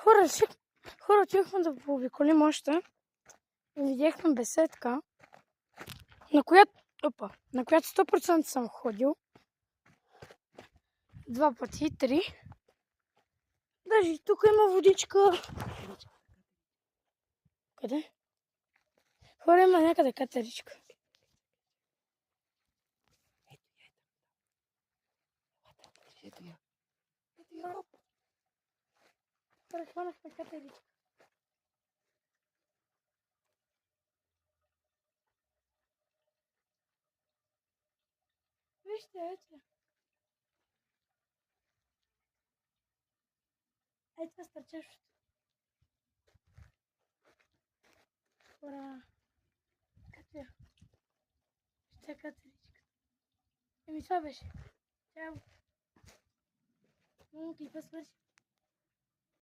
Хора, отивахме да пообиколим още и видяхме беседка, на която 100% съм ходил. 2 пъти, 3. Даже и тук има водичка. Къде? Хора, има някъде катеричка. Ето я. Хора, хванахме катеричка. Вижте, ето. Ето стърчащото. Хора. Катя. Ще катеричка. Еми това беше. Чао. Клипа свърши.